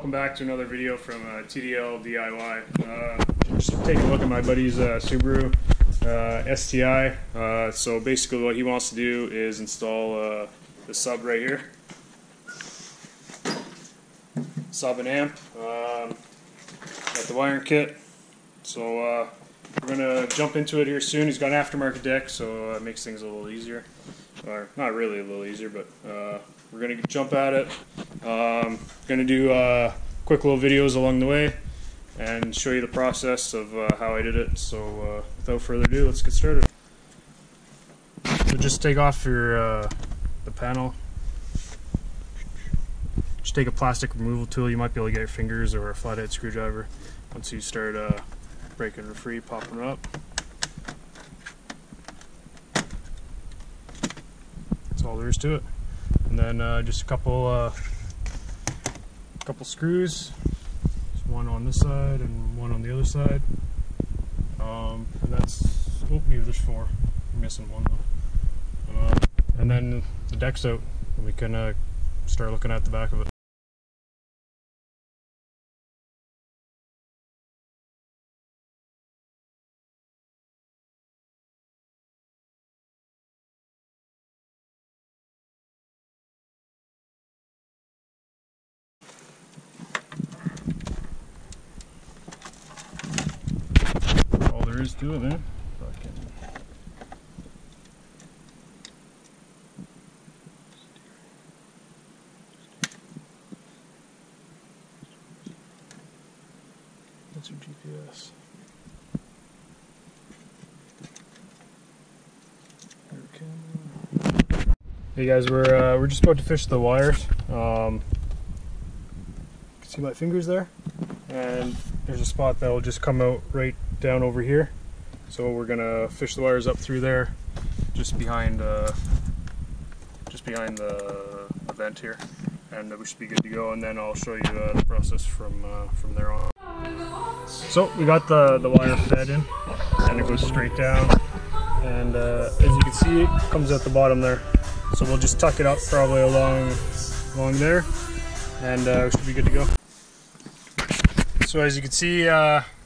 welcome back to another video from TDL DIY. Just take a look at my buddy's Subaru STI. So basically what he wants to do is install the sub right here. Sub and amp. Got the wiring kit. So we're going to jump into it here soon. He's got an aftermarket deck, so it makes things a little easier. Or not really a little easier, but we're going to jump at it. Going to do quick little videos along the way and show you the process of how I did it. So without further ado, let's get started. So just take off your the panel. Just take a plastic removal tool. You might be able to get your fingers or a flathead screwdriver. Once you start breaking it free, popping it up. That's all there is to it. And then just a couple screws. There's one on this side and one on the other side. And that's, oh, maybe there's four. I'm missing one though. And then the deck's out, and we can start looking at the back of it. There is to it, man. That's your GPS. Hey guys, we're just about to fish the wires. See my fingers there, and there's a spot that will just come out right down over here. So we're gonna fish the wires up through there, just behind the vent here, and we should be good to go. And then I'll show you the process from there on. So we got the wire fed in, and it goes straight down. And as you can see, it comes out the bottom there. So we'll just tuck it up probably along there, and we should be good to go. So as you can see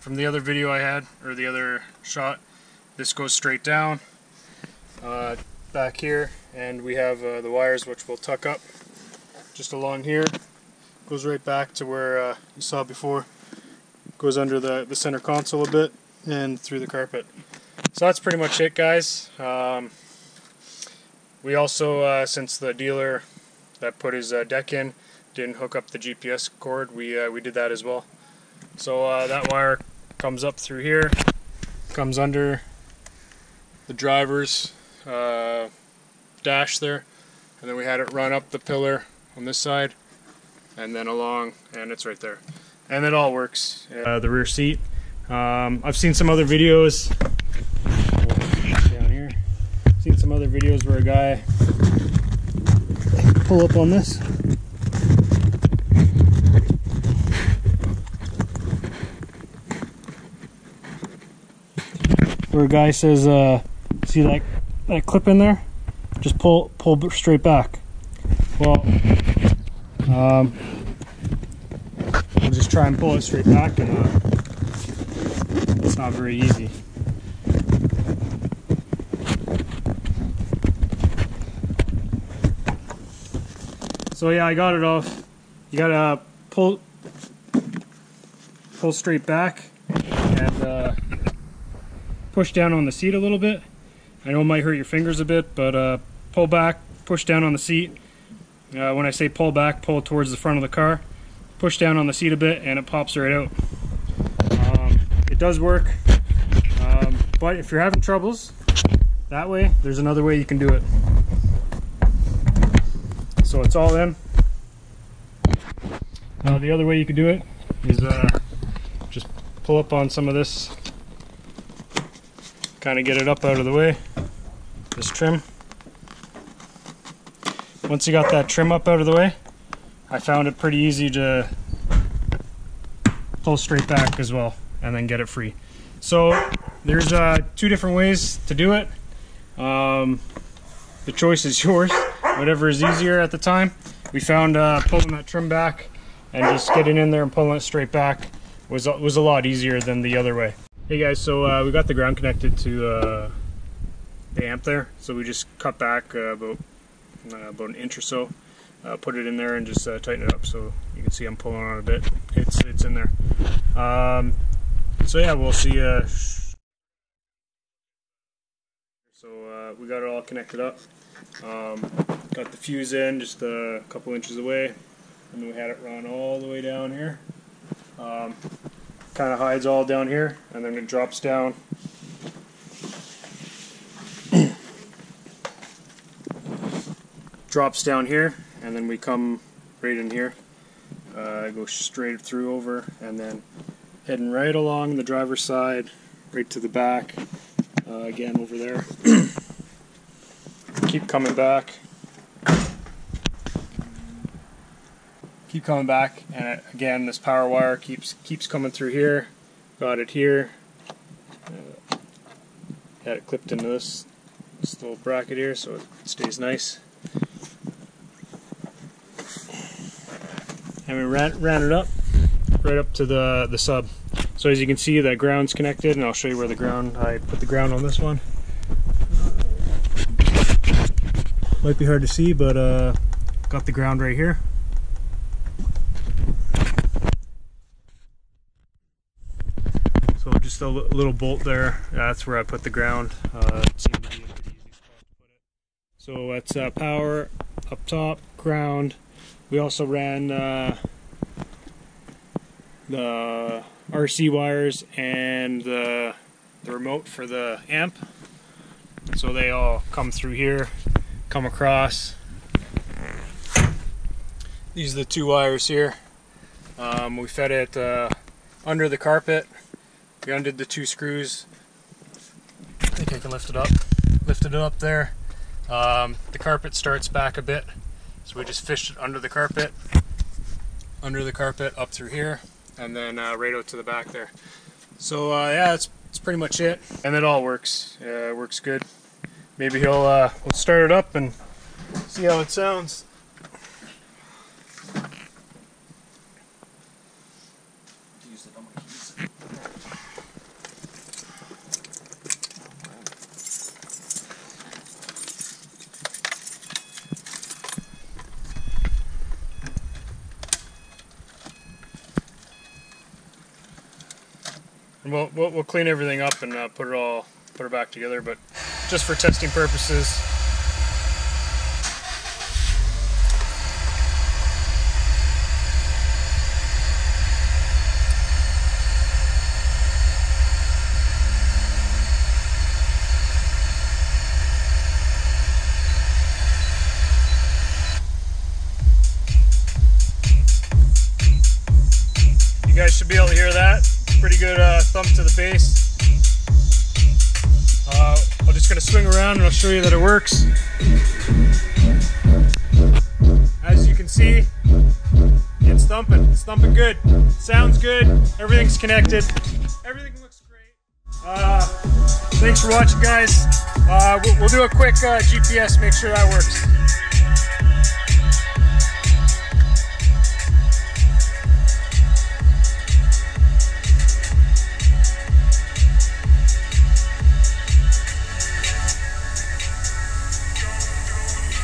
from the other video I had, or the other shot, this goes straight down back here, and we have the wires which we'll tuck up just along here. Goes right back to where you saw before. Goes under the center console a bit and through the carpet. So that's pretty much it, guys. We also, since the dealer that put his deck in didn't hook up the GPS cord, we did that as well. So that wire comes up through here, comes under the driver's dash there, and then we had it run up the pillar on this side and then along, and it's right there. And it all works. The rear seat. I've seen some other videos down here. Seen some other videos where a guy pull up on this. Where a guy says, see that clip in there? Just pull straight back. Well, we'll just try and pull it straight back, and it's not very easy. So yeah, I got it off. You gotta pull straight back and push down on the seat a little bit. I know it might hurt your fingers a bit, but pull back, push down on the seat. When I say pull back, pull towards the front of the car. Push down on the seat a bit, and it pops right out. It does work, but if you're having troubles that way, there's another way you can do it. So it's all in. The other way you could do it is just pull up on some of this, kind of get it up out of the way, this trim. Once you got that trim up out of the way, I found it pretty easy to pull straight back as well and then get it free. So there's two different ways to do it. The choice is yours, whatever is easier at the time. We found pulling that trim back and just getting in there and pulling it straight back was a lot easier than the other way. Hey guys, so we got the ground connected to the amp there, so we just cut back about an inch or so, put it in there and just tighten it up. So you can see I'm pulling on it a bit. It's in there. So yeah, we'll see. So we got it all connected up. Got the fuse in just a couple inches away, and then we had it run all the way down here. Kind of hides all down here, and then it drops down. Drops down here, and then we come right in here. Go straight through over, and then heading right along the driver's side, right to the back. Again over there. Keep coming back. Keep coming back, and again this power wire keeps coming through here. Got it here. Had it clipped into this little bracket here, so it stays nice. And we ran it up right up to the sub. So as you can see, the ground's connected, and I'll show you where I put the ground on this one. Might be hard to see, but got the ground right here. So just a little bolt there. That's where I put the ground. It seemed to be a pretty easy spot to put it. So that's power up top, ground. We also ran the RC wires and the remote for the amp. So they all come through here, come across. These are the two wires here. We fed it under the carpet. We undid the two screws. I think I can lift it up. Lifted it up there. The carpet starts back a bit, so we just fished it under the carpet, up through here, and then right out to the back there. So yeah, that's pretty much it, and it all works. It works good. Maybe we'll start it up and see how it sounds. And we'll clean everything up and put it back together, but just for testing purposes. You guys should be able to hear that. Pretty good thump to the bass. I'm just going to swing around and I'll show you that it works. As you can see, it's thumping. It's thumping good. Sounds good. Everything's connected. Everything looks great. Thanks for watching, guys. We'll do a quick GPS, make sure that works.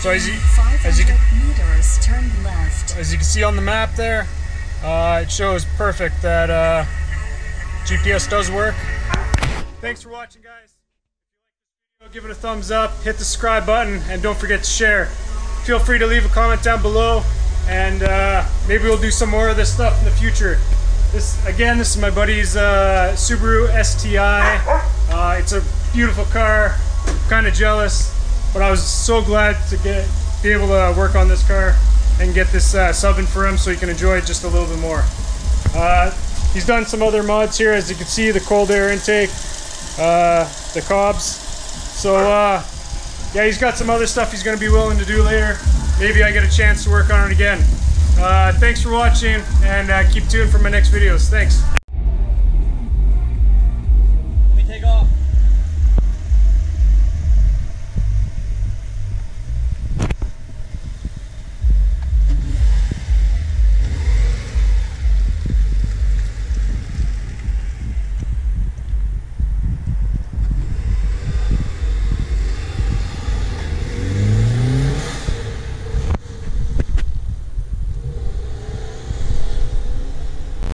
So as you can see on the map there, it shows perfect that GPS does work. Thanks for watching, guys. If you like this video, give it a thumbs up, hit the subscribe button, and don't forget to share. Feel free to leave a comment down below, and maybe we'll do some more of this stuff in the future. This is my buddy's Subaru STI. It's a beautiful car. I'm kind of jealous. But I was so glad to be able to work on this car and get this sub in for him so he can enjoy it just a little bit more. He's done some other mods here, as you can see, the cold air intake, the cobs. So yeah, he's got some other stuff he's going to be willing to do later. Maybe I get a chance to work on it again. Thanks for watching, and keep tuned for my next videos. Thanks.